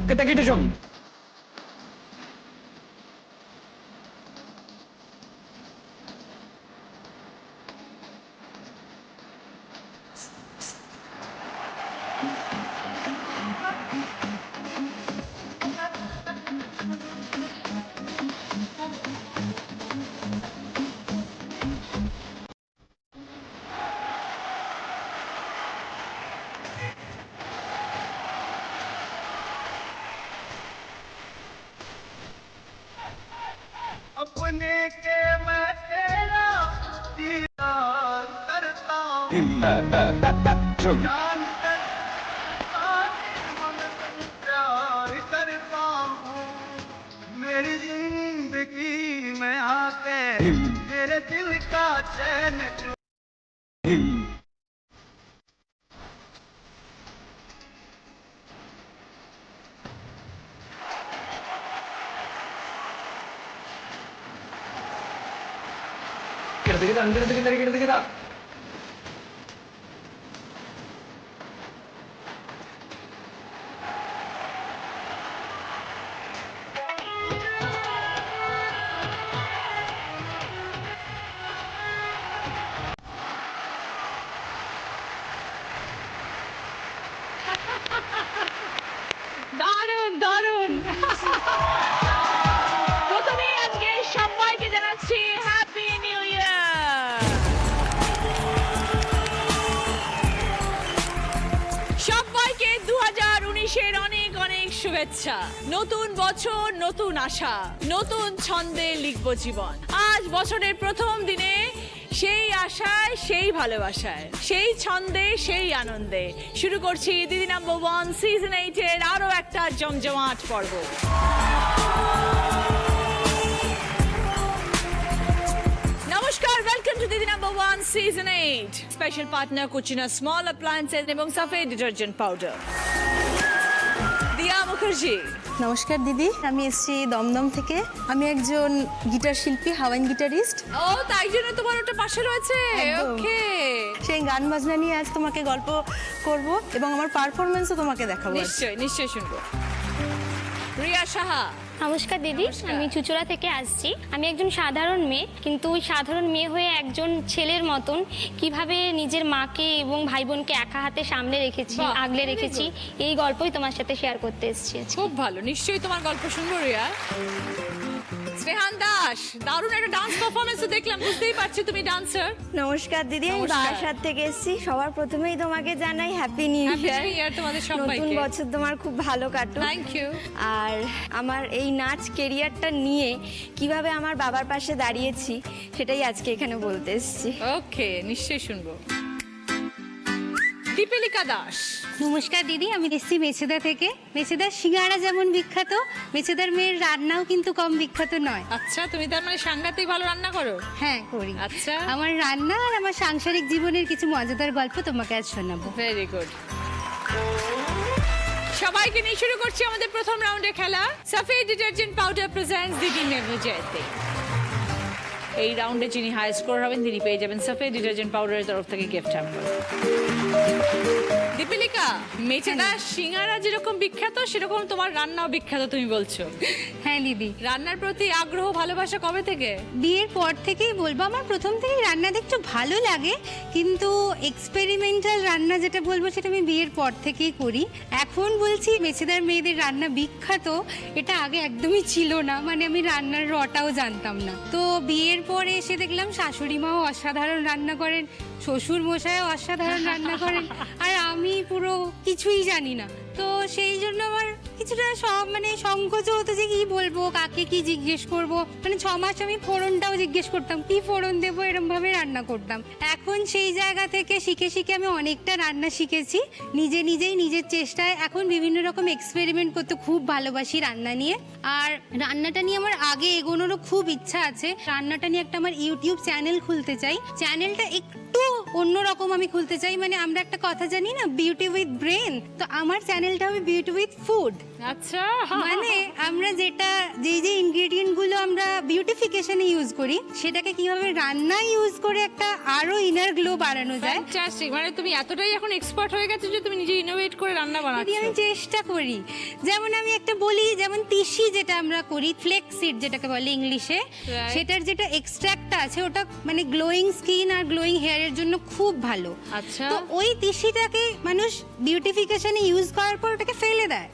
kita kita jom. अपने के मैं तेरा दीदार करता हूँ जान प्यार करता हूँ मेरी जिंदगी में आके मेरे दिल का चैन kita. দারুণ দারুণ প্রথমেই আজকে সবাইকে জানাচ্ছি হ্যাপি নিউ ইয়ার। সবাইকে 2019-এর অনেক অনেক শুভেচ্ছা। নতুন বছর, নতুন আশা, নতুন ছন্দে লিখবো জীবন। আজ বছরের প্রথম দিনে সেই আশায়, সেই ভালোবাসায়, সেই ছন্দে, সেই আনন্দে শুরু করছি দিদি নাম্বার 1 সিজন 8-এর আরো একটা জমজমাট পর্ব। নমস্কার, welcome to Didi number 1 season 8। Special partner Kutchina small appliances এবং সাফেদ ডিটারজেন্ট পাউডার। দিয়া মুখার্জি। নমস্কার দিদি, আমি এসেছি দমদম থেকে। আমি একজন গিটার শিল্পী, হাওয়াইন গিটারিস্ট। ও, তাই জন্য তোমার ওটা পাশে রয়েছে। একদম। ওকে, সেই গান বাজনা নিয়ে আজ তোমাকে গল্প করব এবং আমার পারফরমেন্সও তোমাকে দেখাবো। নিশ্চয়ই নিশ্চয়ই শুনবো। রিয়া সাহা। নমস্কার দিদি, আমি চুচুড়া থেকে আসছি। আমি একজন সাধারণ মেয়ে, কিন্তু ওই সাধারণ মেয়ে হয়ে একজন ছেলের মতন কিভাবে নিজের মাকে এবং ভাই বোনকে একা হাতে সামলে রেখেছি, বাহ, আগলে very রেখেছি, এই গল্পই তোমার সাথে শেয়ার করতে এসেছি আজকে। খুব ভালো, নিশ্চয়ই তোমার গল্প শুনবো রিয়া। স্নেহান দাস, দারুণ একটা ডান্স পারফরমেন্স দেখলাম, বুঝতেই পারছি তুমি ডান্সার। নমস্কার দিদি, আমি নমস্কার। বারাসাত থেকে এসেছি। সবার প্রথমেই তোমাকে জানাই হ্যাপি নিউ হ্যাপি ইয়ার। নিউ ইয়ার তোমাদের নতুন সবাইকে। বছর তোমার খুব ভালো কাটুক। Thank you. আর আমার এই নাচ কেরিয়ারটা নিয়ে কিভাবে আমার বাবার পাশে দাঁড়িয়েছি সেটাই আজকে এখানে বলতে এসেছি। ওকে, নিশ্চয়ই শুনবো। দীপিলিকা দাস। নমস্কার দিদি, আমি এসেছি মেছেদা থেকে। মেছেদার সিঙ্গাড়া যেমন বিখ্যাত, মেছেদার মেয়ের রান্নাও কিন্তু কম বিখ্যাত নয়। আচ্ছা, তুমি তার মানে সাংঘাতিক ভালো রান্না করো? হ্যাঁ, করি। আচ্ছা, আমার রান্না আর আমার সাংসারিক জীবনের কিছু মজাদার গল্প তোমাকে আজ শোনাবো। Very good. সবাইকে নিয়ে শুরু করছি আমাদের প্রথম রাউন্ডের খেলা। সাফেদ ডিটারজেন্ট পাউডার প্রেজেন্টস দিদি নেভে জেতে। এই রাউন্ডে যিনি হাই স্কোর হবেন তিনি পেয়ে যাবেন সাফেদ ডিটারজেন্ট পাউডারের তরফ থেকে গিফট হ্যাম্পার। দীপিলিকা, মেচেদা সিঙ্গারা যেরকম বিখ্যাত সেরকম তোমার রান্নাও বিখ্যাত তুমি বলছো। হ্যাঁ দিদি, রান্নার প্রতি আগ্রহ ভালোবাসা কবে থেকে? বিয়ের পর থেকেই বলবো। আমার প্রথম থেকেই রান্না দেখতে ভালো লাগে, কিন্তু এক্সপেরিমেন্টাল রান্না যেটা বলবো সেটা আমি বিয়ের পর থেকেই করি। এখন বলছি মেছেদার মেয়েদের রান্না বিখ্যাত, এটা আগে একদমই ছিল না। মানে আমি রান্নার রটাও জানতাম না। তো বিয়ের পরে এসে দেখলাম শাশুড়ি মাও অসাধারণ রান্না করেন, শ্বশুর মশাইও অসাধারণ রান্না করেন, আর আমি পুরো কিছুই জানি না। তো সেই জন্য আমার কিছুটা সব মানে সংকোচ হতো যে কি বলবো, কাকে কি জিজ্ঞেস করব। মানে 6 মাস আমি ফোড়নটাও জিজ্ঞেস করতাম, কি ফোড়ন দেবো, এরম ভাবে রান্না করতাম। এখন সেই জায়গা থেকে শিখে শিখে আমি অনেকটা রান্না শিখেছি নিজেই নিজের চেষ্টায়। এখন বিভিন্ন রকম এক্সপেরিমেন্ট করতে খুব ভালোবাসি রান্না নিয়ে। আর রান্নাটা নিয়ে আমার আগে এগোনোরও খুব ইচ্ছা আছে। রান্নাটা নিয়ে একটা আমার ইউটিউব চ্যানেল খুলতে চাই। চ্যানেলটা একটু অন্যরকম আমি খুলতে চাই। মানে আমরা একটা কথা জানি না, বিউটি উইথ ব্রেন, তো আমার চ্যানেলটা হবে বিউটি উইথ ফুড। আচ্ছা, মানে আমরা যেটা যে ইনগ্রেডিয়েন্ট গুলো আমরা বিউটিফিকেশনে ইউজ করি সেটাকে কিভাবে রান্নায় ইউজ করে একটা আরো ইনার গ্লো বাড়ানো যায়। ফ্যান্টাস্টিক, মানে তুমি এতটাই এখন এক্সপার্ট হয়ে গেছো যে তুমি নিজে ইনোভেট করে রান্না যদি বানাচ্ছো। আমি চেষ্টা করি, যেমন আমি একটা বলি, যেমন তিসি যেটা আমরা করি, ফ্লেক্স সিড যেটাকে বলে ইংলিশে, Right. সেটার যেটা এক্সট্রাক্টটা আছে ওটা মানে গ্লোয়িং স্কিন আর গ্লোয়িং হেয়ারের জন্য খুব ভালো। আচ্ছা। তো ওই তিসিটাকে মানুষ বিউটিফিকেশনে ইউজ করার পর ওটাকে ফেলে দেয়,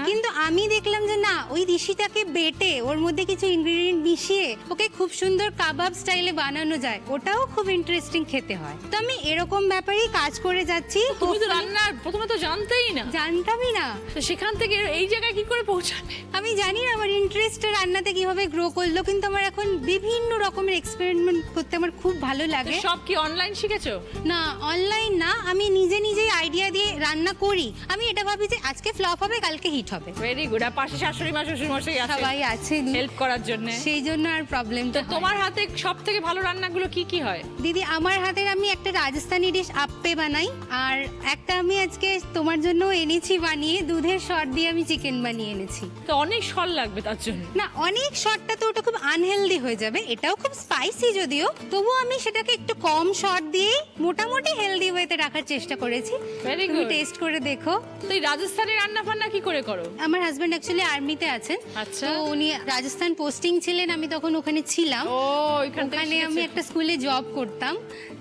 কিন্তু আমি দেখলাম যে না, ওই তিসিটাকে বেটে ওর মধ্যে কিছু ইনগ্রেডিয়েন্ট মিশিয়ে ওকে খুব সুন্দর কাবাব স্টাইলে বানানো যায়, ওটাও খুব ইন্টারেস্টিং খেতে হয়। তো আমি এরকম ব্যাপারেই কাজ করে যাচ্ছি। তুমি তো রান্না প্রথমে তো জানতেই না। জানতামই না, তো সেখান থেকে এই জায়গায় কি করে পৌঁছালে? আমি জানি না আমার ইন্টারেস্টটা রান্নাতে কিভাবে গ্রো করলো, কিন্তু আমার এখন বিভিন্ন রকমের এক্সপেরিমেন্ট করতে আমার খুব ভালো তো লাগে। সব কি অনলাইন শিখেছো? না, অনলাইন না, আমি নিজেই আইডিয়া দিয়ে রান্না করি। আমি এটা ভাবি যে আজকে ফ্লপ হবে, কালকে হিট হবে। Very good. আর পাশে শাশুড়ি মা শ্বশুর মশাই আছে, সবাই আছে হেল্প করার জন্য, সেই জন্য আর প্রবলেম। তো তোমার হাতে সব থেকে ভালো রান্নাগুলো কি কি হয়? দিদি, আমার হাতের আমি একটা রাজস্থানি ডিশ আপ্পে বানাই, আর একটা আমি আজকে তোমার জন্য এনেছি বানিয়ে, দুধের শর্ট দিয়ে আমি চিকেন বানিয়ে এনেছি। তো অনেক সল লাগবে তার জন্য। না, অনেক শর্টটা তো ওটা খুব আনহেলদি হয়ে যাবে, এটাও খুব স্পাইসি যদিও, তবুও আমি সেটাকে একটু কম শর্ট দিয়ে মোটামুটি হেলদি ওয়েতে রাখার চেষ্টা করেছি। Very তুমি good. টেস্ট করে দেখো। তো এই রাজস্থানের রান্না ফান্না কি করে করো? আমার হাজবেন্ড অ্যাকচুয়ালি আর্মিতে আছেন, আচ্ছা। তো উনি রাজস্থান পোস্টিং ছিলেন, আমি তখন ওখানে ছিলাম। ও, ওইখান থেকে ওখানে আমি শিখেছো। একটা স্কুলে জব করতাম,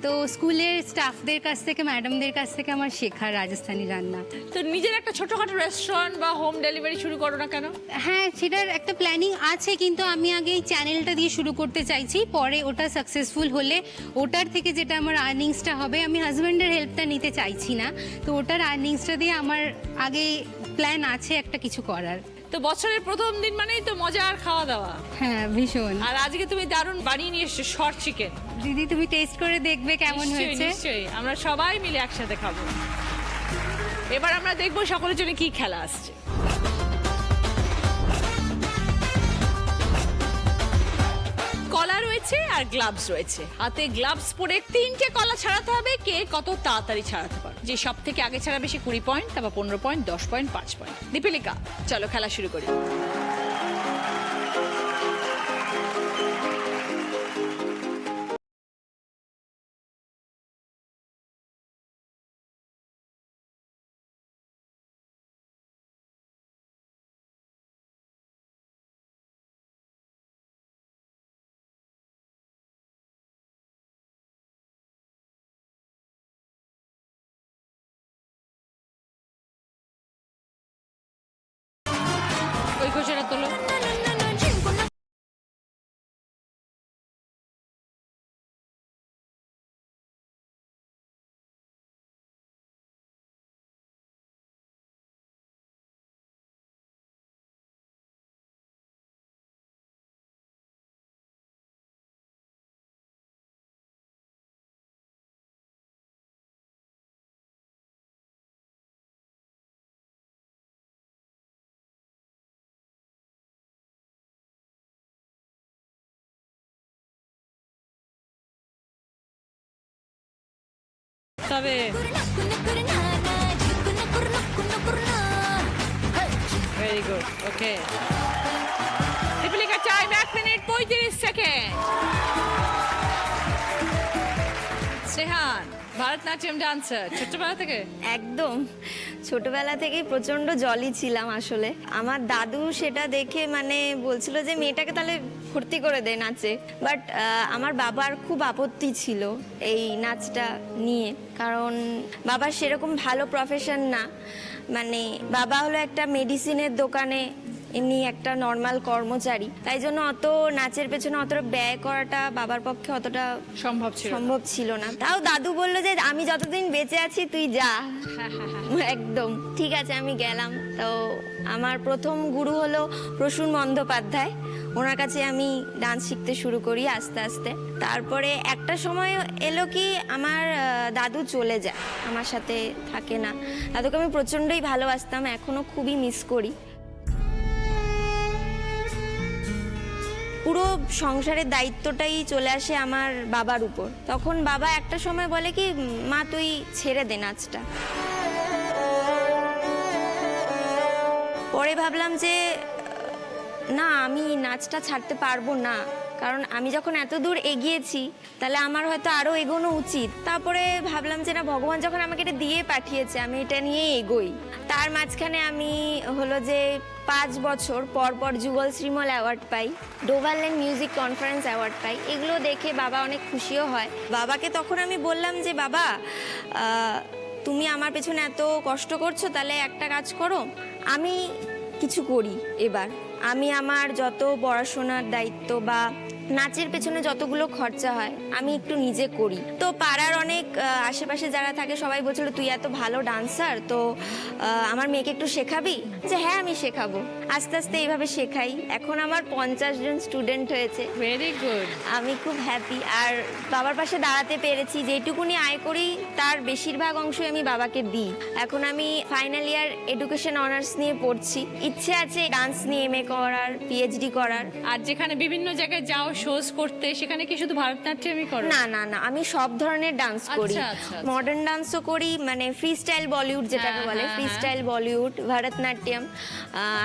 তো স্কুলের স্টাফদের কাছ থেকে, ম্যাডামদের কাছ থেকে আমার শেখা রাজস্থানি রান্না। তো নিজের একটা ছোটখাটো রেস্টুরেন্ট বা হোম ডেলিভারি শুরু করো না কেন? হ্যাঁ, সেটার একটা প্ল্যানিং আছে, কিন্তু আমি আগে এই চ্যানেলটা দিয়ে শুরু করতে চাইছি, পরে ওটা সাকসেসফুল হলে ওটার থেকে যেটা আমার আর্নিংসটা হবে, আমি হাজব্যান্ডের হেল্পটা নিতে চাইছি না, তো ওটার আর্নিংসটা দিয়ে আমার আগে প্ল্যান আছে একটা কিছু করার। তো বছরের প্রথম দিন মানেই তো মজা আর খাওয়া দাওয়া। হ্যাঁ, ভীষণ। আর আজকে তুমি দারুণ বানিয়ে নিয়ে এসছো শর্ট চিকেন। দিদি, তুমি টেস্ট করে দেখবে কেমন হয়েছে। নিশ্চয়ই, আমরা সবাই মিলে একসাথে খাবো। এবার আমরা দেখবো সকলের জন্য কি খেলা আসছে। কলা রয়েছে আর গ্লাভস রয়েছে। হাতে গ্লাভস পরে 3টে কলা ছাড়াতে হবে, কে কত তাড়াতাড়ি ছাড়াতে পারে। যে সব থেকে আগে ছাড়াবে সে 20 পয়েন্ট, তারপর 15 পয়েন্ট, 10 পয়েন্ট, 5 পয়েন্ট। দীপিলিকা, চলো খেলা শুরু করি। ওই কোচেরা তোলো। তবে very good, okay. Dipilika, time 1 minute 35 second. Snehan, Bharatanatyam dancer ছোটবেলা থেকে? একদম ছোটবেলা থেকেই প্রচন্ড জলি ছিলাম আসলে। আমার দাদু সেটা দেখে মানে বলছিল যে মেয়েটাকে তাহলে ভর্তি করে দে নাচে, বাট আমার বাবার খুব আপত্তি ছিল এই নাচটা নিয়ে, কারণ বাবার সেরকম ভালো প্রফেশন না, মানে বাবা হলো একটা মেডিসিনের দোকানে এমনি একটা নর্মাল কর্মচারী, তাই জন্য অত নাচের পেছনে অতটা ব্যয় করাটা বাবার পক্ষে অতটা সম্ভব ছিল না। তাও দাদু বললো যে আমি যতদিন বেঁচে আছি তুই যা। একদম ঠিক আছে, আমি গেলাম। তো আমার প্রথম গুরু হলো প্রসূন বন্দ্যোপাধ্যায়, ওনার কাছে আমি ডান্স শিখতে শুরু করি আস্তে আস্তে। তারপরে একটা সময় এলো কি আমার দাদু চলে যায়, আমার সাথে থাকে না। দাদুকে আমি প্রচণ্ডই ভালোবাসতাম, এখনো খুবই মিস করি। পুরো সংসারের দায়িত্বটাই চলে আসে আমার বাবার উপর। তখন বাবা একটা সময় বলে কি, মা তুই ছেড়ে দে নাচটা। পরে ভাবলাম যে না, আমি নাচটা ছাড়তে পারবো না, কারণ আমি যখন এত দূর এগিয়েছি তাহলে আমার হয়তো আরও এগোনো উচিত। তারপরে ভাবলাম যে না, ভগবান যখন আমাকে এটা দিয়ে পাঠিয়েছে আমি এটা নিয়ে এগোই। তার মাঝখানে আমি হলো যে 5 বছর পর পর যুগল শ্রীমল অ্যাওয়ার্ড পাই, ডোভারল্যান্ড মিউজিক কনফারেন্স অ্যাওয়ার্ড পাই। এগুলো দেখে বাবা অনেক খুশিও হয়। বাবাকে তখন আমি বললাম যে বাবা, তুমি আমার পেছনে এত কষ্ট করছো, তাহলে একটা কাজ করো, আমি কিছু করি। এবার আমি আমার যত পড়াশোনার দায়িত্ব বা নাচের পেছনে যতগুলো খরচা হয় আমি একটু নিজে করি। তো পাড়ার অনেক আশেপাশে যারা থাকে সবাই বলছিল তুই এত ভালো ডান্সার, তো আমার মেয়েকে একটু শেখাবি? যে হ্যাঁ আমি শেখাবো। আস্তে আস্তে এইভাবে শেখাই। এখন আমার 50 জন স্টুডেন্ট হয়েছে। Very good. আমি খুব হ্যাপি। আর বাবার পাশে দাঁড়াতে পেরেছি। যেটুকুনি আয় করি তার বেশিরভাগ অংশই আমি বাবাকে দিই। এখন আমি ফাইনাল ইয়ার এডুকেশন অনার্স নিয়ে পড়ছি। ইচ্ছে আছে ডান্স নিয়ে MA করার, PhD করার। আর যেখানে বিভিন্ন জায়গায় যাও শোজ করতে, সেখানে কি শুধু ভারতনাট্যমই করো? না না না, আমি সব ধরনের ডান্স করি। আচ্ছা। মডার্ন ডান্সও করি, মানে ফ্রি স্টাইল বলিউড যেটাকে বলে, ফ্রি স্টাইল বলিউড, ভারতনাট্যম।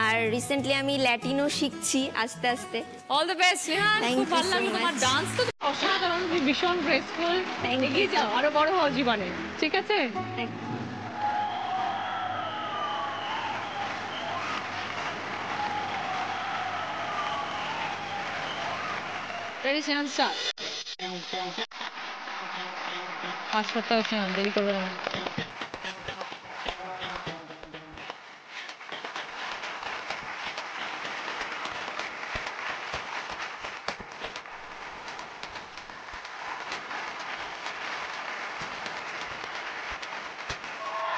আর রিসেন্টলি আমি ল্যাটিনও শিখছি আস্তে আস্তে। All the best Rehan. Thank খুব you ভালো so লাগলো তোমার much. ডান্স তো অসাধারণ, তুমি ভীষণ গ্রেসফুল। Thank you. এগিয়ে যাও, আরো বড় হও জীবনে, ঠিক আছে? Ready, Sen start. পাঁচ করতে হবে, সেন দেরি করবে না।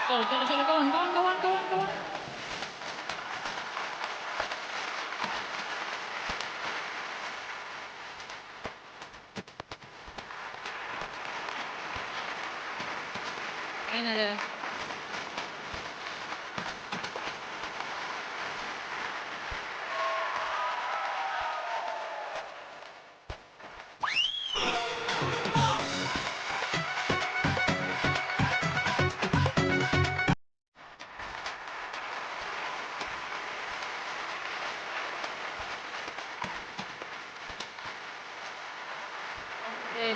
চলো, go on. এই না রে।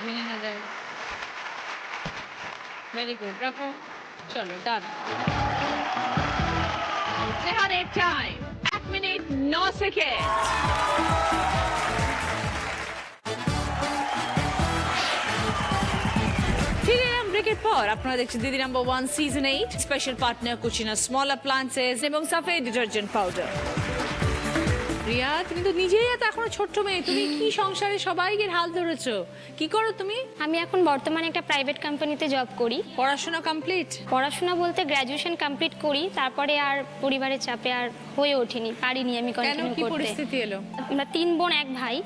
ভেঙে না যায়। ভেরি গুড, রাখো। চলো, ডান। রেহানের টাইম 1 মিনিট 9 সেকেন্ড। ফিরে এলাম ব্রেকের পর। আপনারা দেখছেন Didi number 1 season 8, special partner Kutchina small appliances এবং সাফেদ ডিটারজেন্ট পাউডার। রিয়া, তুমি তো নিজেই এত এখনো ছোট্ট মেয়ে, তুমি কি সংসারে সবাইকে হাল ধরেছো? কি করো তুমি? আমি এখন বর্তমানে একটা প্রাইভেট কোম্পানিতে জব করি। পড়াশোনা কমপ্লিট? পড়াশোনা বলতে গ্র্যাজুয়েশন কমপ্লিট করি, তারপরে আর পরিবারের চাপে আর হয়ে ওঠেনি, পারিনি আমি কন্টিনিউ কি করতে। পরিস্থিতি এলো? আমরা 3 বোন 1 ভাই।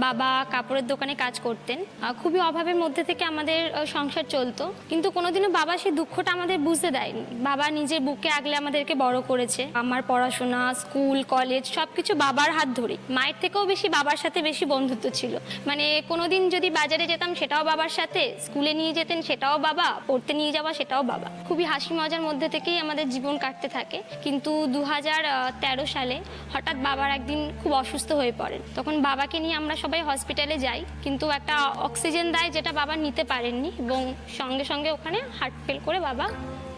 বাবা কাপড়ের দোকানে কাজ করতেন। খুবই অভাবের মধ্যে থেকে আমাদের সংসার চলতো, কিন্তু কোনোদিনও বাবা সেই দুঃখটা আমাদের বুঝতে দেয়নি। বাবা নিজের বুকে আগলে আমাদেরকে বড় করেছে। আমার পড়াশোনা, স্কুল, কলেজ সবকিছু বাবার হাত ধরে। মায়ের থেকেও বেশি বাবার সাথে বেশি বন্ধুত্ব ছিল। মানে কোনোদিন যদি বাজারে যেতাম সেটাও বাবার সাথে, স্কুলে নিয়ে যেতেন সেটাও বাবা, পড়তে নিয়ে যাওয়া সেটাও বাবা। খুবই হাসি মজার মধ্যে থেকেই আমাদের জীবন কাটতে থাকে। কিন্তু 2013 সালে হঠাৎ বাবার একদিন খুব অসুস্থ হয়ে পড়েন। তখন বাবাকে নিয়ে আমরা সবাই হসপিটালে যাই, কিন্তু একটা অক্সিজেন দেয় যেটা বাবা নিতে পারেননি, এবং সঙ্গে সঙ্গে ওখানে হার্ট ফেল করে বাবা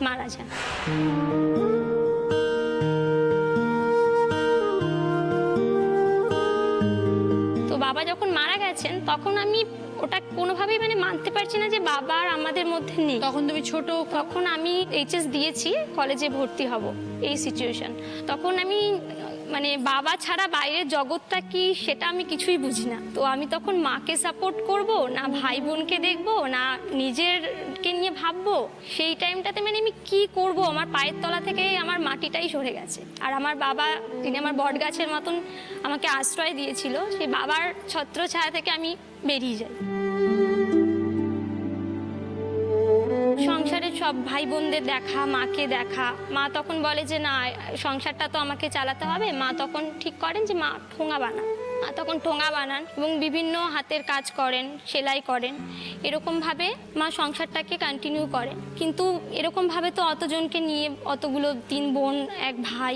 মারা যান। তো বাবা যখন মারা গেছেন তখন আমি ওটা কোনোভাবেই মানে মানতে পারছি না যে বাবা আর আমাদের মধ্যে নেই। তখন তুমি ছোট? তখন আমি HS দিয়েছি, কলেজে ভর্তি হব, এই সিচুয়েশন। তখন আমি মানে বাবা ছাড়া বাইরের জগৎটা কি সেটা আমি কিছুই বুঝি না। তো আমি তখন মাকে সাপোর্ট করব না ভাই বোনকে দেখবো না নিজেরকে নিয়ে ভাববো, সেই টাইমটাতে মানে আমি কি করব, আমার পায়ের তলা থেকে আমার মাটিটাই সরে গেছে। আর আমার বাবা, যিনি আমার বট গাছের মতন আমাকে আশ্রয় দিয়েছিল, সেই বাবার ছত্রছায়া থেকে আমি বেরিয়ে যাই। সংসারের সব ভাই বোনদের দেখা, মাকে দেখা। মা তখন বলে যে না, সংসারটা তো আমাকে চালাতে হবে। মা তখন ঠিক করেন যে মা ঠোঙা বানান। মা তখন ঠোঙা বানান এবং বিভিন্ন হাতের কাজ করেন, সেলাই করেন। এরকমভাবে মা সংসারটাকে কন্টিনিউ করেন। কিন্তু এরকমভাবে তো অতজনকে নিয়ে, অতগুলো 3 বোন 1 ভাই,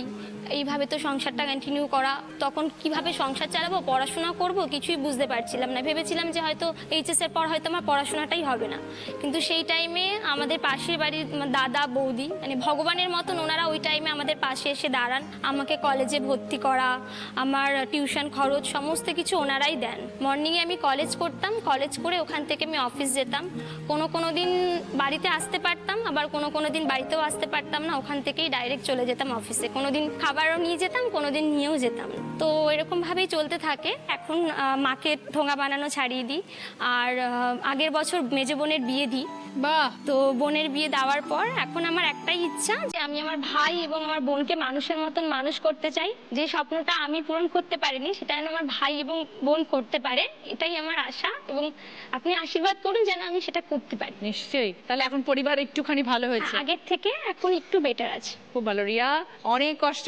এইভাবে তো সংসারটা কন্টিনিউ করা, তখন কিভাবে সংসার চালাবো, পড়াশোনা করব, কিছুই বুঝতে পারছিলাম না। ভেবেছিলাম যে হয়তো এইচএস এর পর হয়তো আমার পড়াশোনাটাই হবে না, কিন্তু সেই টাইমে আমাদের পাশের বাড়ির দাদা বৌদি মানে ভগবানের মতন ওনারা ওই টাইমে আমাদের পাশে এসে দাঁড়ান, আমাকে কলেজে ভর্তি করা, আমার টিউশন খরচ সমস্ত কিছু ওনারাই দেন। মর্নিংয়ে আমি কলেজ করতাম, কলেজ করে ওখান থেকে আমি অফিস যেতাম, কোনো দিন বাড়িতে আসতে পারতাম, আবার কোনো দিন বাড়িতেও আসতে পারতাম না, ওখান থেকেই ডাইরেক্ট চলে যেতাম অফিসে। কোনোদিন খাবারও নিয়ে যেতাম, কোনোদিন নিয়েও যেতাম। তো এরকমভাবেই চলতে থাকে। এখন মাকে ঠোঙা বানানো ছাড়িয়ে দিই, আর আগের বছর মেজো বোনের বিয়ে দিই। বাহ, তো বোনের বিয়ে দেওয়ার পর এখন আমার একটাই ইচ্ছা যে আমি আমার ভাই এবং আমার বোনকে মানুষের মতন মানুষ করতে চাই। যে স্বপ্নটা আমি পূরণ করতে পারিনি সেটা যেন আমার ভাই এবং বোন করতে পারে, এটাই আমার আশা, এবং আপনি আশীর্বাদ করুন যেন আমি সেটা করতে পারি। নিশ্চয়ই। তাহলে এখন পরিবার একটুখানি ভালো হয়েছে? আগের থেকে এখন একটু বেটার আছে। খুব ভালো। রিয়া, অনেক কষ্ট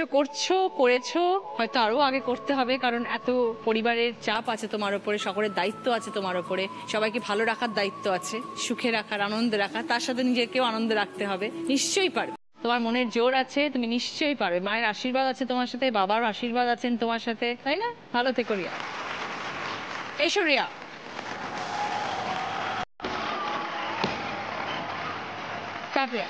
করেছো, হয়তো আরো আগে করতে হবে, কারণ এত পরিবারের চাপ আছে তোমার উপরে, সকলের দায়িত্ব আছে তোমার উপরে, সবাইকে ভালো রাখার দায়িত্ব আছে, সুখে রাখার, আনন্দে রাখার, তার সাথে নিজেকেও আনন্দে রাখতে হবে। নিশ্চয়ই পারবে, তোমার মনের জোর আছে, তুমি নিশ্চয়ই পারবে। মায়ের আশীর্বাদ আছে তোমার সাথে, বাবার আশীর্বাদ আছেন তোমার সাথে, তাই না? ভালো থেকো রিয়া। এসো রিয়া। রিয়া,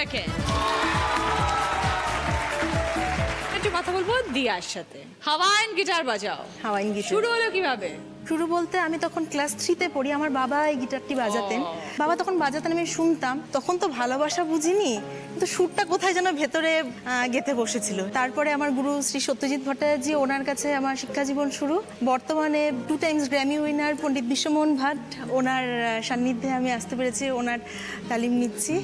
সেকেন্ড। একটু কথা বলবো দিয়ার সাথে। হাওয়াইন গিটার বাজাও। হাওয়াইন গিটার শুরু হলো কিভাবে? শুরু বলতে আমি তখন ক্লাস 3-তে পড়ি, আমার বাবা এই গিটারটি বাজাতেন। বাবা তখন বাজাতেন, আমি শুনতাম। তখন তো ভালোবাসা বুঝিনি, কিন্তু সুরটা কোথায় যেন ভেতরে গেঁথে বসেছিল। তারপরে আমার গুরু শ্রী সত্যজিৎ ভট্টাচার্য, ওনার কাছে আমার শিক্ষা জীবন শুরু। বর্তমানে 2 টাইমস গ্র্যামি উইনার পণ্ডিত বিশ্বমোহন ভাট, ওনার সান্নিধ্যে আমি আসতে পেরেছি, ওনার তালিম নিচ্ছি।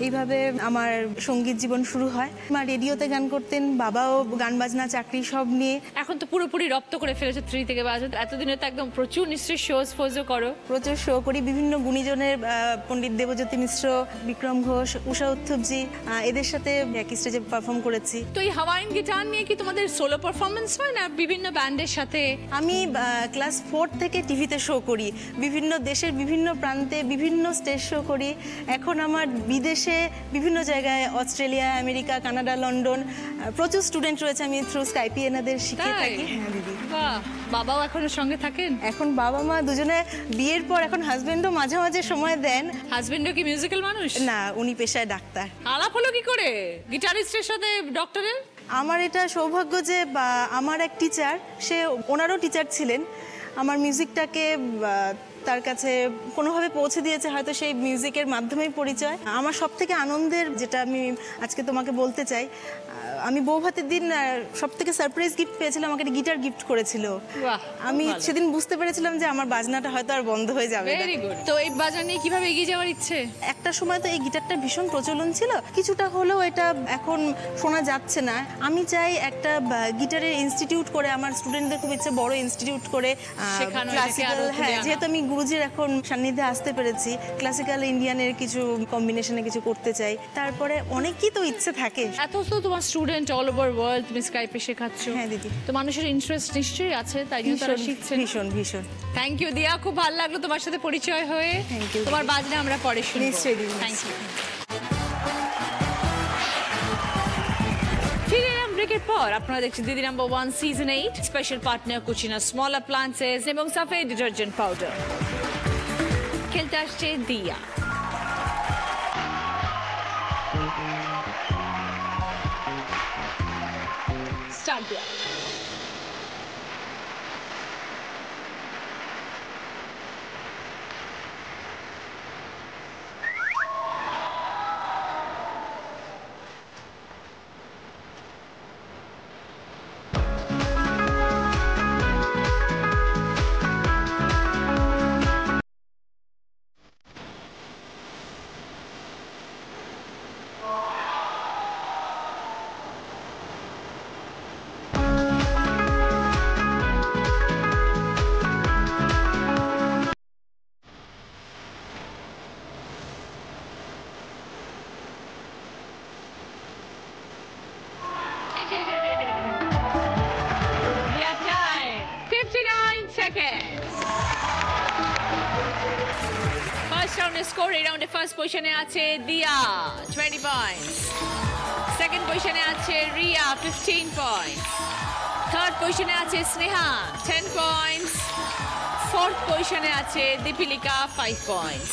এইভাবে আমার সঙ্গীত জীবন শুরু হয়। মা রেডিওতে গান করতেন, বাবাও গান বাজনা চাকরি সব নিয়ে। এখন তো পুরোপুরি রপ্ত করে ফেলেছো 3 থেকে বাজাতে। এতদিনে তো একদম প্রচুর নিশ্চয়ই শোজও করো। প্রচুর শো করি, বিভিন্ন গুণীজনের, পণ্ডিত দেবজ্যোতি মিশ্র, বিক্রম ঘোষ, উষা উত্থবজি, এদের সাথে একই স্টেজে পারফর্ম করেছি। তো এই হাওয়াইন গিটার নিয়ে কি তোমাদের সোলো পারফরমেন্স হয় না বিভিন্ন ব্যান্ডের সাথে? আমি ক্লাস 4 থেকে টিভিতে শো করি, বিভিন্ন দেশের বিভিন্ন প্রান্তে বিভিন্ন স্টেজ শো করি। এখন আমার বিদেশে বিভিন্ন জায়গায়, অস্ট্রেলিয়া, আমেরিকা, কানাডা, লন্ডন, প্রচুর স্টুডেন্ট রয়েছে। আমি থ্রু স্কাইপে এনাদের শিখিয়ে থাকি। হ্যাঁ দিদি। বাহ, বাবাও এখনো সঙ্গে থাকেন? এখন বাবা মা দুজনে বিয়ের পর, এখন হাজবেন্ডও মাঝে মাঝে সময় দেন। হাজবেন্ডও কি মিউজিক্যাল মানুষ? না, উনি পেশায় ডাক্তার। আলাপ হলো কি করে গিটারিস্টের সাথে ডক্টরের? আমার এটা সৌভাগ্য যে আমার এক টিচার, সে ওনারও টিচার ছিলেন, আমার মিউজিকটাকে তার কাছে কোনোভাবে পৌঁছে দিয়েছে, হয়তো সেই মিউজিকের মাধ্যমেই পরিচয়। আমার সব থেকে আনন্দের যেটা আমি আজকে তোমাকে বলতে চাই, আমি বৌভাতের দিন সব থেকে সারপ্রাইজ গিফট পেয়েছিলাম, আমাকে একটা গিটার গিফট করেছিল। আমি সেদিন বুঝতে পেরেছিলাম যে আমার বাজনাটা হয়তো আর বন্ধ হয়ে যাবে না। Very good. তো এই বাজার নিয়ে কিভাবে এগিয়ে যাওয়ার ইচ্ছে? একটা সময় তো এই গিটারটা ভীষণ প্রচলন ছিল, কিছুটা হলেও এটা এখন শোনা যাচ্ছে না। আমি চাই একটা গিটারের ইনস্টিটিউট করে, আমার স্টুডেন্টদের খুব ইচ্ছে বড় ইনস্টিটিউট করে ক্লাসিক্যাল, হ্যাঁ, যেহেতু আমি গুরুজির এখন সান্নিধ্যে আসতে পেরেছি, ক্লাসিক্যাল ইন্ডিয়ানের কিছু কম্বিনেশনে কিছু করতে চাই। তারপরে অনেকই তো ইচ্ছে থাকে। এত তো তোমার স্টুডেন্ট অল ওভার ওয়ার্ল্ড, তুমি স্কাইপে শেখাচ্ছ। হ্যাঁ দিদি। তো মানুষের ইন্টারেস্ট নিশ্চয়ই আছে, তাই জন্য তারা শিখছে। ভীষণ ভীষণ। থ্যাংক ইউ দিয়া, খুব ভালো লাগলো তোমার সাথে পরিচয় হয়ে। Thank you. তোমার বাজনা আমরা পরে শুনবো। নিশ্চয়ই দিদি। Thank you. ফিরে এলাম ব্রেকের পর। আপনারা দেখছেন Didi number 1 season 8, special partner Kutchina small appliances এবং সাফেদ ডিটারজেন্ট পাউডার। খেলতে আসছে দিয়া। স্টার্ট দিয়া। Score এই রাউন্ডে ফার্স্ট পজিশনে আছে দিয়া 20 পয়েন্টস, সেকেন্ড পজিশনে আছে রিয়া 15 পয়েন্টস, থার্ড পজিশনে আছে স্নেহা 10 পয়েন্টস, ফোর্থ পজিশনে আছে দীপিলিকা 5 পয়েন্টস।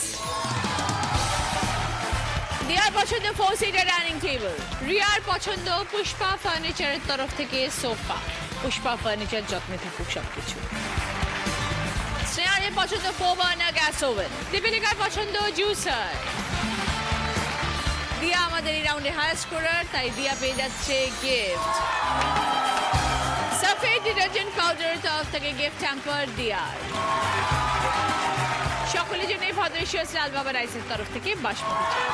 দিয়ার পছন্দ 4 সিটার ডাইনিং টেবিল, রিয়ার পছন্দ পুষ্পা ফার্নিচারের তরফ থেকে সোফা। পুষ্পা ফার্নিচার যত্নে থাকুক সবকিছু। স্নেহারের পছন্দ 4 বার্নার গ্যাস ওভেন, দীপিলিকার পছন্দ জুসার। দিয়া আমাদের এই রাউন্ডে হায়ার স্কোরার, তাই দিয়া পেয়ে যাচ্ছে গিফট। সফেদ ডিটারজেন্ট পাউডারের তরফ থেকে গিফট হ্যাম্পার দিয়ার। সকলের জন্য ভদ্রেশ্বর লাল বাবা রাইসের তরফ থেকে বাসমতি চাল।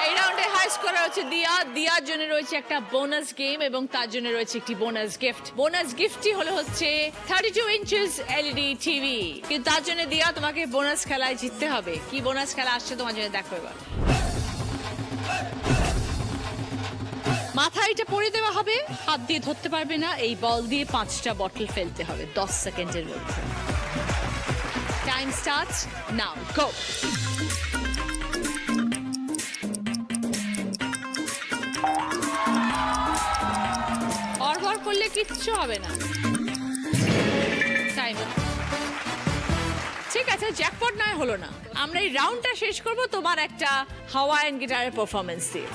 এই রাউন্ডে হাই স্কোরার হচ্ছে দিয়া। দিয়ার জন্য রয়েছে একটা বোনাস গেম এবং তার জন্য রয়েছে একটি বোনাস গিফট। বোনাস গিফটটি হচ্ছে 32 ইঞ্চেস এলইডি টিভি। কিন্তু তার জন্য দিয়া তোমাকে বোনাস খেলায় জিততে হবে। কি বোনাস খেলা আসছে তোমার জন্য দেখো এবার। মাথায় এটা পরে দেওয়া হবে, হাত দিয়ে ধরতে পারবে না, এই বল দিয়ে 5টা বটল ফেলতে হবে 10 সেকেন্ডের মধ্যে। টাইম স্টার্টস নাও, গো। অরবর করলে কিচ্ছু হবে না। ঠিক আছে, জ্যাকপট নয় হলো না। আমরা এই রাউন্ডটা শেষ করব তোমার একটা হাওয়াইয়ান গিটারের পারফরমেন্স দিয়ে।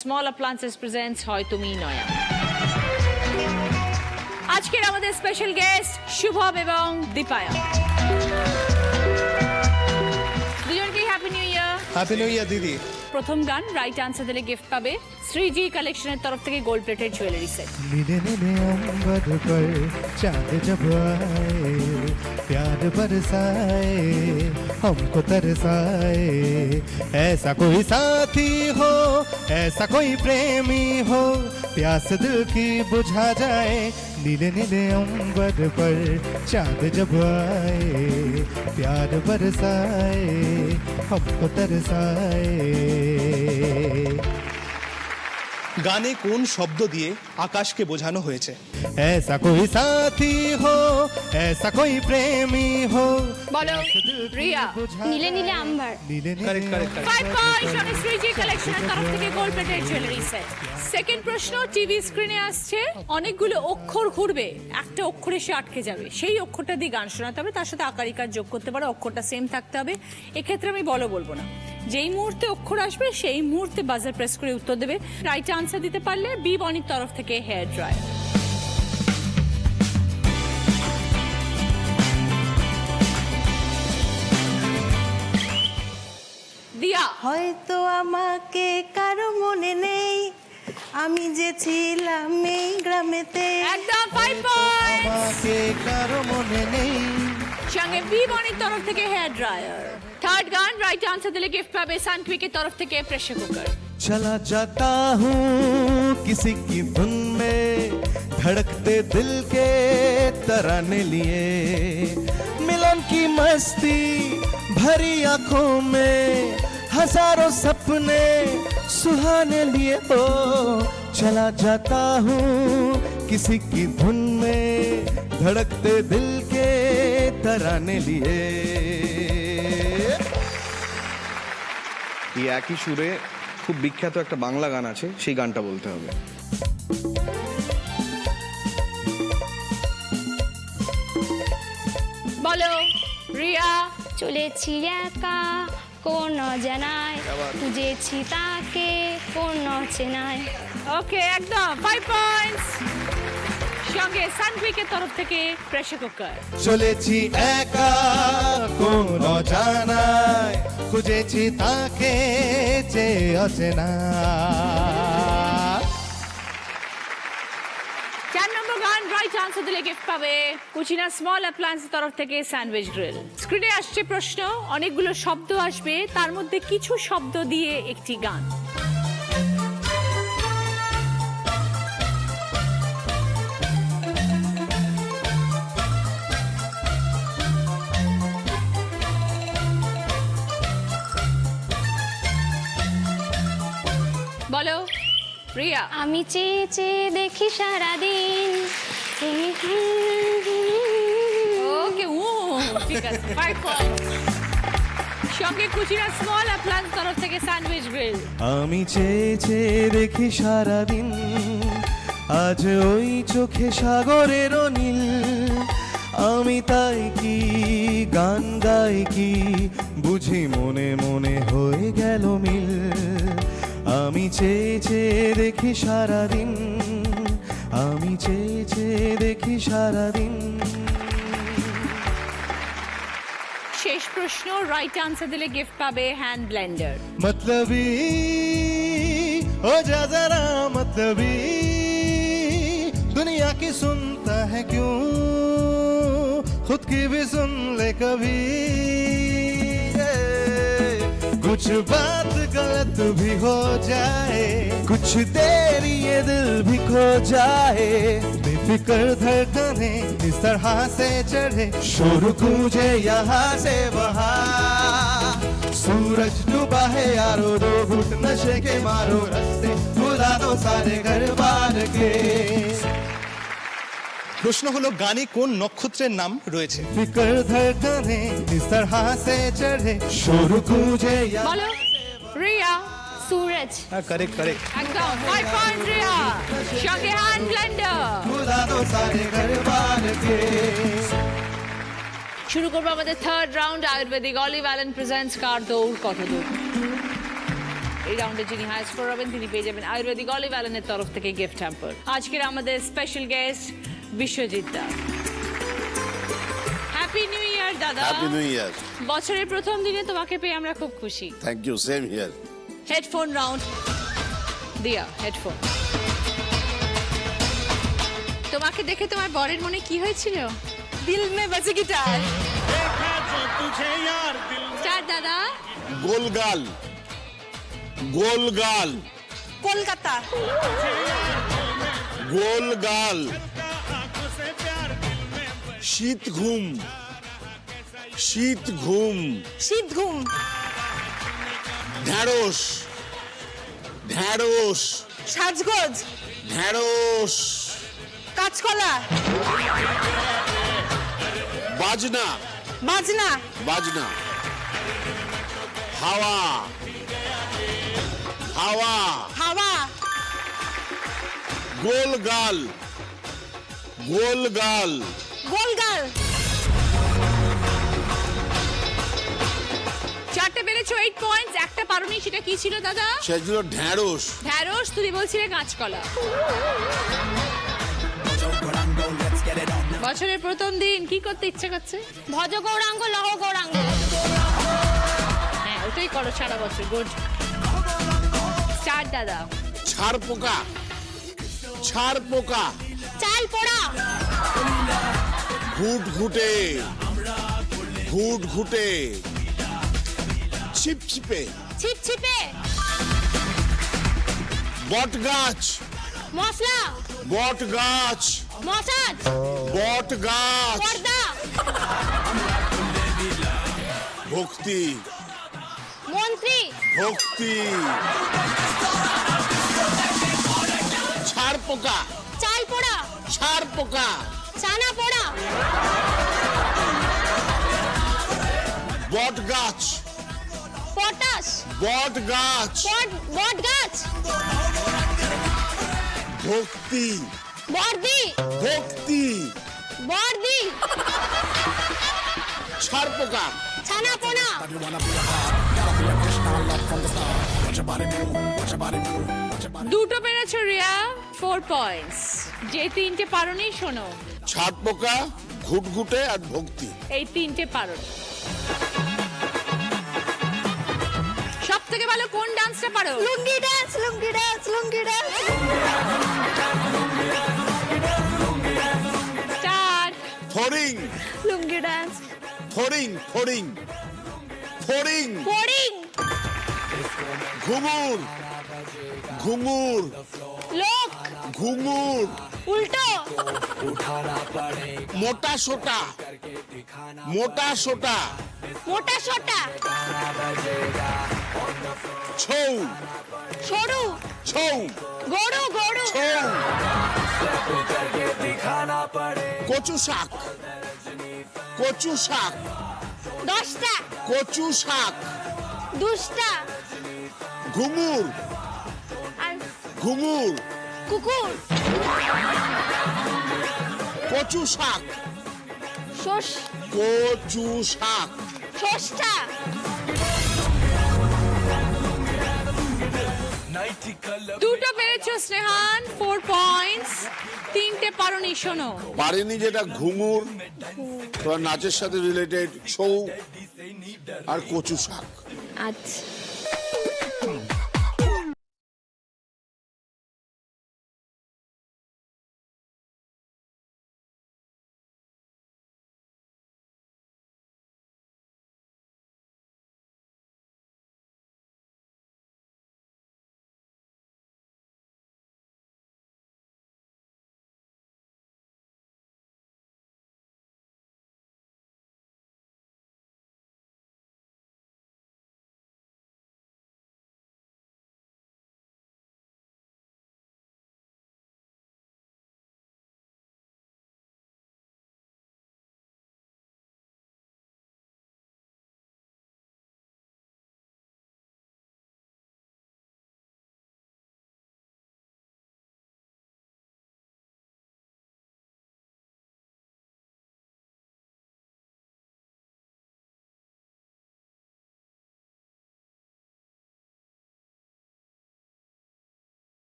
Small Appliances presents হয় তুমি নয়া। আজকের আমাদের স্পেশাল গেস্ট শুভম এবং দীপায়ন। দুজনকে হ্যাপি নিউ ইয়ার। হ্যাপি নিউ ইয়ার দিদি। প্রথম গান রাইট আনসার দিলে গিফট পাবে শ্রীজি কালেকশনের তরফ থেকে গোল্ড প্লেটেড জুয়েলারি সেট। नीले नीले अंबर पर चांद जब आए प्यार बरसाए हमको तरसाए ऐसा कोई साथी हो ऐसा कोई प्रेमी हो प्यास दिल की बुझा जाए नीले नीले अंबर पर चांद जब आए प्यार बरसाए हमको तरसाए। গানে কোন শব্দ দিয়ে আকাশকে বোঝানো হয়েছে? ऐसा कोई साथी हो ऐसा कोई प्रेमी हो বলো রিয়া। নীলে নীলে আম্বার। নীলে Correct, correct, correct. 5 points on Shreeji কালেকশনের তরফ থেকে gold plated jewellery set. Second প্রশ্ন টিভি স্ক্রিনে আসছে, অনেকগুলো অক্ষর ঘুরবে, একটা অক্ষর এসে আটকে যাবে, সেই অক্ষরটা দিয়ে গান শোনাতে হবে, তার সাথে আকারিকার যোগ করতে পারো, অক্ষরটা সেম থাকতে হবে। এক্ষেত্রে আমি বলবো না, যেই মুহূর্তে অক্ষর আসবে সেই মুহূর্তে বাজার প্রেস করে উত্তর দেবে। রাইট আনসার দিতে পারলে বি বনির তরফ থেকে হেয়ার ড্রায়ার। দিয়া। হয়তো আমাকে কারো মনে নেই, আমি যে ছিলাম এই গ্রামেতে। একদম 5 পয়েন্টস। আমাকে কারো মনে নেই। সঙ্গে বি বনির তরফ থেকে হেয়ার ড্রায়ার। থার্ড গান রাইট আনসার দিলে গিফট পাবে সানক্विक তরফ থেকে প্রেসার কুকার। चला जाता हूँ किसी की धुन में धड़कते दिल के तराने लिए मिलन की मस्ती भरी आंखों में हजारों सपने सुहाने लिए हो चला जाता हूँ किसी की धुन में धड़कते दिल के तराने लिए এই একই সুরে খুব বিখ্যাত একটা বাংলা গান আছে, সেই গানটা বলতে হবে। বলো রিয়া। চলেছি একা কোন জানায়, খুঁজেছি তাকে কোন চেনায়। ওকে একদম 5 পয়েন্টস। সঙ্গে সানক্विक তরফ থেকে প্রেসার কুকার। চলেছি একা কোন জানায় খুঁজেছি তাকে যে অচেনা। 4 নম্বর গান রাইট আনসার দিলে গিফট পাবে কুচিনা স্মল অ্যাপ্লায়েন্স তরফ থেকে স্যান্ডউইচ গ্রিল। স্ক্রিনে আসছে প্রশ্ন, অনেকগুলো শব্দ আসবে, তার মধ্যে কিছু শব্দ দিয়ে একটি গান। বলো রিয়া। আমি চেয়ে চেয়ে দেখি সারাদিন। ওকে ও ঠিক আছে 5 পয়েন্ট। সঙ্গে কুচিনা স্মল অ্যাপ্লায়েন্স তরফ থেকে স্যান্ডউইচ গ্রিল। আমি চেয়ে চেয়ে দেখি সারাদিন আজ ওই চোখে সাগরের নীল আমি তাই কি গান গাই কি বুঝি মনে মনে হয়ে গেল মিল আমি চেয়ে চেয়ে দেখি সারাদিন আমি চেয়ে চেয়ে দেখি সারাদিন। শেষ প্রশ্ন রাইট আনসার দিলে গিফট পাবে হ্যান্ড ব্লেন্ডার। मतलबी हो जा जरा मतलबी दुनिया की सुनता है क्यों खुद की भी सुन ले कभी कुछ बात गलत भी हो जाए कुछ देर ये दिल भी खो जाए बेफिक्र धड़कने इस तरह से चढ़े शोर गूंजे यहाँ से वहाँ सूरज डूबा है यारो दो घुट नशे के मारो रास्ते भुला दो सारे घर बार के। প্রশ্ন হলো গানে কোন নক্ষত্রের নাম রয়েছে? फिक्र धड़कने इस तरह से चढ़े शोर गूंजे বলো রিয়া। सूरज। Correct correct. একদম 5 পয়েন্ট রিয়া। সঙ্গে হ্যান্ড ব্লেন্ডার। भुला दो सारे घर बार के। শুরু করবো আমাদের third round ayurvedic olive Allen presents কার দৌড় কত দূর। এই রাউন্ডে যিনি হাই স্কোর হবেন তিনি পেয়ে যাবেন আয়ুর্বেদিক অলিভ অ্যালেনের তরফ থেকে গিফট হ্যাম্পার। আজকের আমাদের স্পেশাল গেস্ট বিশ্বজিৎ দা। হ্যাপি নিউ ইয়ার দাদা। Happy new year. বছরের প্রথম দিনে তোমাকে পেয়ে আমরা খুব খুশি। Thank you same here. Headphone round দিয়া হেডফোন। তোমাকে দেখে তোমার বরের মনে কি হয়েছিল? দিল মে বাজে গিটার। স্টার্ট দাদা। গোলগাল গোলগাল কলকাতা গোলগাল শীত ঘুম শীত ঘুম শীত ঘুম ঢ্যাঁড়স ঢ্যাঁড়স সাজগোজ ঢ্যাঁড়স কাঁচকলা। বাজনা বাজনা। বাজনা হাওয়া হাওয়া হাওয়া। গোলগাল গোলগাল গোলগাল। চারটে পেরেছো 8 পয়েন্টস, একটা পারোনি, সেটা কি ছিল দাদা? সেটা ছিল ঢ্যাঁড়স। ঢ্যাঁড়স, তুমি বলছিলে কাঁচকলা। বছরের প্রথম দিন কি করতে ইচ্ছা করছে? ভজ গৌরাঙ্গ লহ গৌরাঙ্গ। হ্যাঁ, ওটাই করো সারা বছর। গুড। স্টার্ট দাদা। ছাড় পোকা ছাড় পোকা। চাল পোড়া। ঘুট ঘুটে ঘুট ঘুটে। ছিপছিপে ছিপছিপে। বট গাছ মশলা। বট গাছ মশাজ। বট গাছ। পর্দা। ভক্তি মন্ত্রী। ভক্তি। ছাড় পোকা চাল পোড়া। ছাড় পোকা। চানা পোড়া। বট গাছ পটাশ। বট গাছ। বট গাছ। ভক্তি বর্দি। ভক্তি। বর্দি। ছাড় পোকা। ছানা পোনা। দুটো পেরেছো রিয়া, 4 পয়েন্টস। যে তিনটে পারোনি শোনো। ছাড় পোকা, ঘুটঘুটে আর ভক্তি। এই তিনটে পারোনি। সব থেকে ভালো কোন ডান্সটা পারো? লুঙ্গি ডান্স লুঙ্গি ডান্স লুঙ্গি ডান্স। স্টার্ট। ফড়িং লুঙ্গি ডান্স। ফড়িং ফড়িং ফড়িং। ফড়িং। ঘুঙুর ঘুঙুর লোক। ঘুঙুর। উল্টো। মোটা সোটা মোটা সোটা। মোটা সোটা। ছৌ সরু। ছৌ গরু গরু। ছৌ। কচু শাক কচু শাক। 10টা। কচু শাক। 2টা। ঘুঙুর আর ঘুঙুর। কুকুর। কচু শাক। শোষ। কচু শাক। শোষটা। দুটো পেরেছো স্নেহান, 4 পয়েন্টস। তিনটে পারোনি শোনো। পারেনি যেটা ঘুঙুর, তোমার নাচের সাথে রিলেটেড ছৌ আর কচু শাক। আচ্ছা।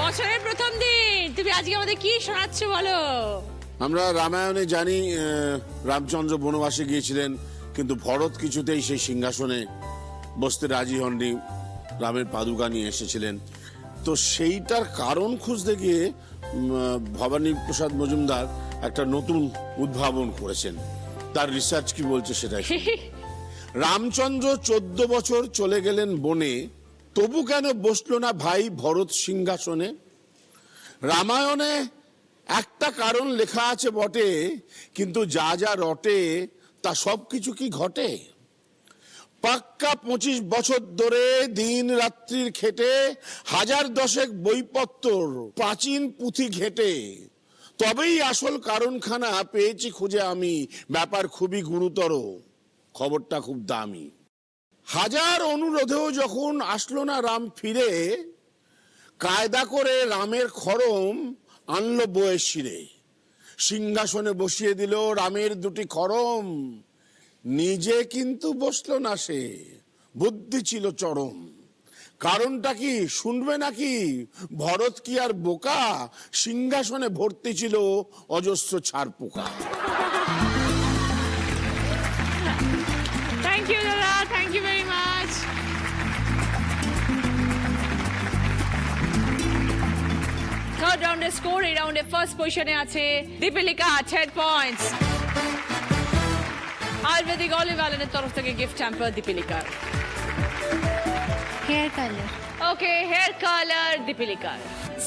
বছরের প্রথম দিন, তুমি আজকে আমাদের কি শোনাচ্ছ বলো? আমরা রামায়ণে জানি রামচন্দ্র বনবাসে গিয়েছিলেন, কিন্তু ভরত কিছুতেই সেই সিংহাসনে বসতে রাজি হননি, রামের পাদুকা নিয়ে এসেছিলেন। তো সেইটার কারণ খুঁজতে গিয়ে ভবানী প্রসাদ মজুমদার একটা নতুন উদ্ভাবন করেছেন। তার রিসার্চ কি বলছে সেটাই। রামচন্দ্র 14 বছর চলে গেলেন বনে, তবু কেন বসলো না ভাই ভরত সিংহাসনে? রামায়ণে একটা কারণ লেখা আছে বটে, কিন্তু যা যা রটে তা সব কিছু কি ঘটে? পাক্কা 25 বছর ধরে দিন রাত্রির খেটে, হাজার দশেক বইপত্র প্রাচীন পুঁথি ঘেটে, তবেই আসল কারণখানা পেয়েছি খুঁজে আমি। ব্যাপার খুবই গুরুতর, খবরটা খুব দামি। হাজার অনুরোধেও যখন আসলো না রাম ফিরে, কায়দা করে রামের খড়ম আনলো বউয়ের শিরে। সিংহাসনে বসিয়ে দিল রামের দুটি খড়ম, নিজে কিন্তু বসলো না সে, বুদ্ধি ছিল চরম। কারণটা কি শুনবে নাকি? ভরত কি আর বোকা? সিংহাসনে ভর্তি ছিল অজস্র ছাড় পোকা। থ্যাংক ইউ দাদা, thank you very much. Third রাউন্ডের স্কোর, এই রাউন্ডে ফার্স্ট পজিশনে আছে দীপিলিকা 10 পয়েন্টস। আয়ুর্বেদিক অলিভ অয়েলের তরফ থেকে গিফট হ্যাম্পার দীপিলিকার। Hair colour. Okay, hair colour দীপিলিকার।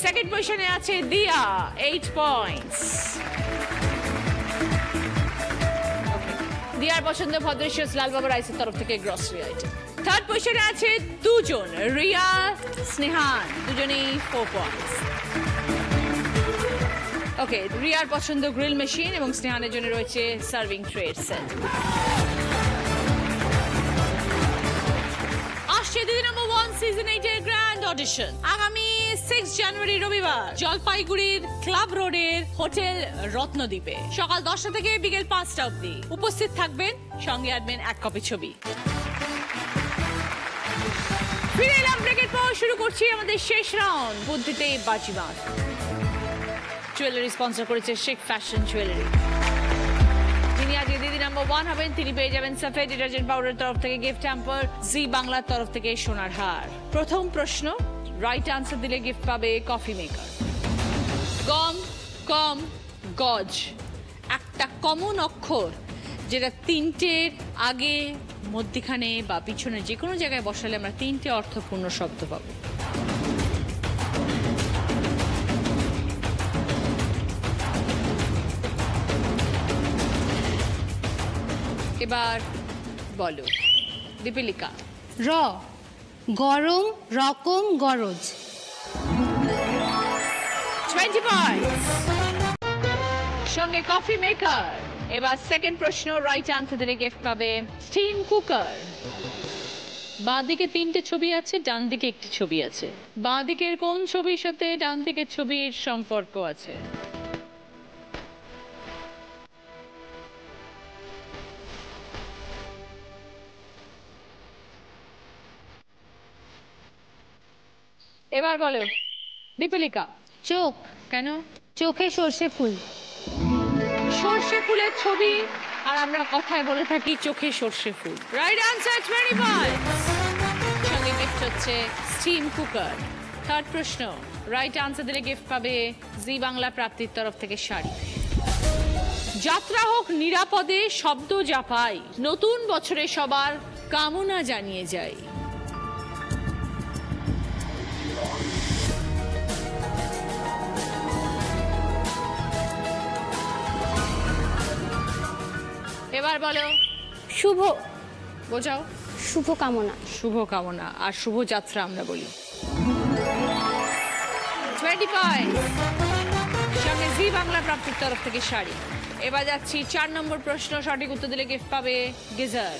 সেকেন্ড পজিশনে আছে দিয়া 8 পয়েন্টস। দিয়ার পছন্দ ভদ্রেশ্বর লালবাবা রাইসের তরফ থেকে গ্রসারি আইটেম। থার্ড পজিশনে আছে দুজন, রিয়া স্নেহান, দুজনেই 4 পয়েন্টস। ওকে, রিয়ার পছন্দ গ্রিল মেশিন এবং স্নেহানের জন্য রয়েছে সার্ভিং ট্রে সেট। আসছে দিদি নম্বর 1 সিজন 8 এর গ্র্যান্ড অডিশন আগামী 6 জানুয়ারি রবিবার জলপাইগুড়ির ক্লাব রোডের হোটেল রত্নদ্বীপে সকাল 10টা থেকে বিকেল 5টা অবধি উপস্থিত থাকবেন, সঙ্গে আনবেন 1 কপি ছবি। ফিরে এলাম ব্রেকের পর, শুরু করছি আমাদের শেষ রাউন্ড, বুদ্ধিতে বাজিমাত। জুয়েলারি স্পন্সর করেছে শেখ ফ্যাশন জুয়েলারি। যিনি আজকে দিদি নাম্বার 1 হবেন, তিনি পেয়ে যাবেন সাফে ডিটারজেন্ট পাউডারের তরফ থেকে গিফট হ্যাম্পার, জি বাংলার তরফ থেকে সোনার হার। প্রথম প্রশ্ন, রাইট আনসার দিলে গিফট পাবে কফি মেকার। গম, কম, গজ একটা কমন অক্ষর, যেটা তিনটের আগে, মধ্যখানে বা পিছনে যে কোনো জায়গায় বসালে আমরা তিনটে অর্থপূর্ণ শব্দ পাবো। এবার বলো দীপিলিকা। গরম, রকম, গরজ। 20 পয়েন্টস। সঙ্গে কফি মেকার। এবার সেকেন্ড প্রশ্ন, রাইট আনসার দিলে গিফট পাবে স্টিম কুকার। বাঁ দিকে 3টে ছবি আছে, ডান দিকে একটি ছবি আছে। বাঁ দিকের কোন ছবির সাথে ডান দিকের ছবির সম্পর্ক আছে? এবার বলো দীপিলিকা। চোখ। কেন? চোখে সর্ষে ফুল। সর্ষে ফুলের ছবি, আর আমরা কথায় বলে থাকি চোখে সর্ষে ফুল। Right answer 25। সঙ্গে গিফট হচ্ছে স্টিম কুকার। থার্ড প্রশ্ন, রাইট আনসার দিলে গিফট পাবে জি বাংলা প্রাপ্তির তরফ থেকে শাড়ি। যাত্রা হোক নিরাপদে, শব্দ জাপাই, নতুন বছরে সবার কামনা জানিয়ে যায়। এবার বলো শুভ। বোঝাও। শুভ কামনা। শুভ কামনা আর শুভ যাত্রা আমরা বলি। 25। সঙ্গে জি বাংলা প্রাপ্তির তরফ থেকে শাড়ি। এবার যাচ্ছি 4 নম্বর প্রশ্ন, সঠিক উত্তর দিলে গিফট পাবে গিজার।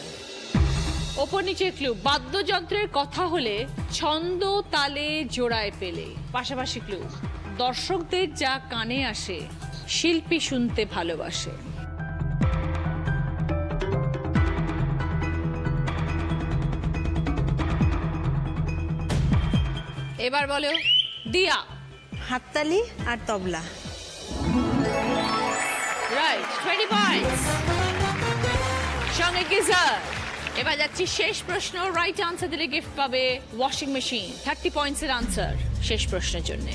ওপর নিচে ক্লু, বাদ্যযন্ত্রের কথা হলে ছন্দ তালে জোড়ায় পেলে। পাশাপাশি ক্লু, দর্শকদের যা কানে আসে শিল্পী শুনতে ভালোবাসে। এবার বলো দিয়া। হাততালি আর তবলা। Right, 20 points. সঙ্গে গিজার। এবার যাচ্ছি শেষ প্রশ্ন, রাইট আনসার দিলে গিফট পাবে ওয়াশিং মেশিন। 30 পয়েন্টসের আনসার শেষ প্রশ্নের জন্য।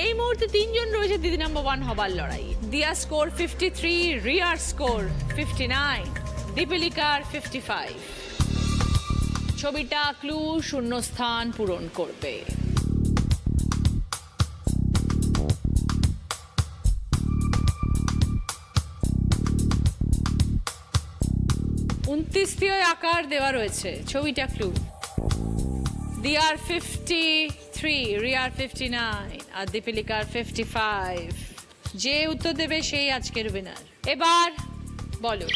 এই মুহূর্তে 3 জন রয়েছে দিদি নাম্বার 1 হবার লড়াই। দিয়া স্কোর 53, রিয়ার স্কোর 59, দীপিলিকার 55। ছবিটা ক্লু শূন্যস্থান পূরণ করবে। 29 আকার দেওয়া রয়েছে, ছবিটা ক্লু। দিয়ার 53, রিয়ার 59 আর দীপিলিকার 55। যে উত্তর দেবে সেই আজকের উইনার। এবার বলো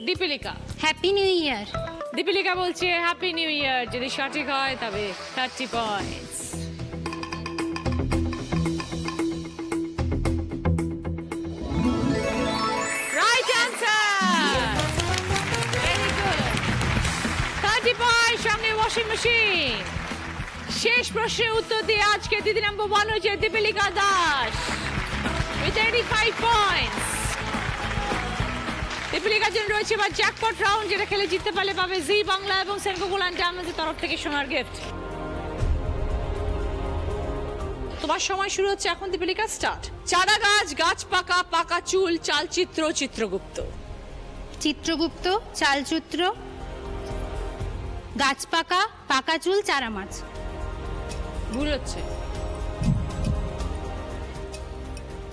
দীপিলিকা। হ্যাপি নিউ ইয়ার। দীপিলিকা বলছে হ্যাপি নিউ ইয়ার, যদি সঠিক হয় তবে 30 points. Right answer, very good. 30 point, সঙ্গে ওয়াশিং মেশিন। শেষ প্রশ্নের উত্তর দিয়ে আজকে দিদি নাম্বার 1 হচ্ছে দীপিলিকা দাস with 85 পয়েন্টস। দীপিলিকার জন্য রয়েছে এবার জ্যাকপট রাউন্ড, যেটা খেলে জিততে পারলে পাবে জি বাংলা এবং সেনকো গোল্ড ডায়মন্ডসের তরফ থেকে সোনার গিফট। তোমার সময় শুরু হচ্ছে এখন দীপিলিকা, স্টার্ট। চারা গাছ, গাছ পাকা, পাকা চুল, চালচিত্র, চিত্রগুপ্ত। চিত্রগুপ্ত, চালচিত্র, গাছ পাকা, পাকা চুল, চারা মাছ। ভুল হচ্ছে।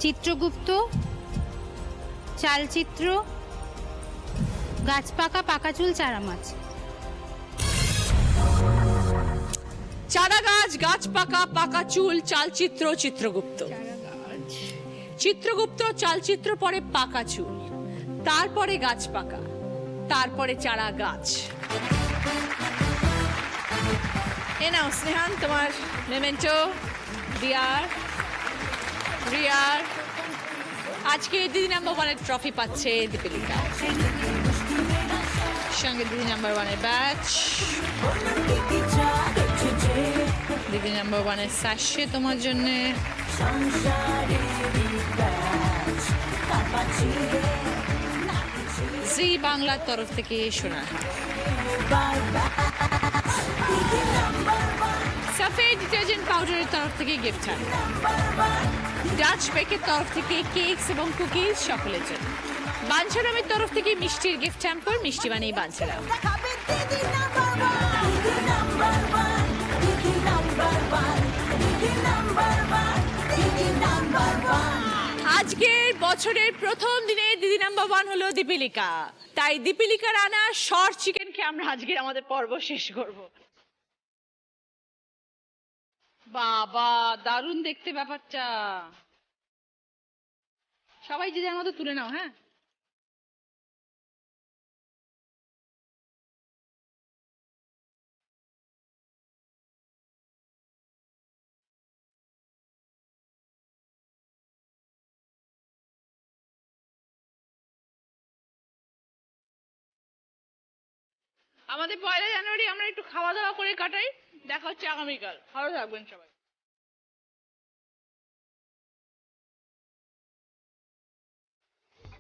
চিত্রগুপ্ত, চালচিত্র, গাছ পাকা, পাকা চুল, চারা মাছ। চারা গাছ, গাছ পাকা, পাকা চুল, চালচিত্র, চিত্রগুপ্ত। চিত্রগুপ্ত, চালচিত্র, পরে পাকা চুল, তারপরে গাছ পাকা, তারপরে চারা গাছ। এ নাও স্নেহান তোমার মেমেন্টো। দিয়ার, রিয়ার, আজকে দিদি নাম্বার 1 ট্রফি পাচ্ছে দীপিলিকা, সঙ্গে দিদি নাম্বার 1 ব্যাচ, দিদি নাম্বার 1 স্যাশে তোমার জন্য, জি বাংলার তরফ থেকে সোনার হার, সফেদ ডিটারজেন্ট পাউডারের তরফ থেকে গিফট হার, ডাচ বেকের তরফ থেকে কেকস এবং কুকিজ সকলের জন্য, বাঞ্ছারামের তরফ থেকে মিষ্টির গিফট হ্যাম্পার, মিষ্টি বানিয়ে বাঞ্ছারাম। আজকের বছরের প্রথম দিনে দিদি নাম্বার 1 হলো দীপিলিকা, তাই দীপিলিকার আনা শর্ট চিকেন খেয়ে আমরা আজকের আমাদের পর্ব শেষ করব। বাবা দারুণ দেখতে ব্যাপারটা, সবাই যে যার মতো তুলে নাও। হ্যাঁ, আমাদের 1 জানুয়ারি আমরা একটু খাওয়া দাওয়া করে কাটাই। দেখা হচ্ছে আগামীকাল, ভালো থাকবেন সবাই।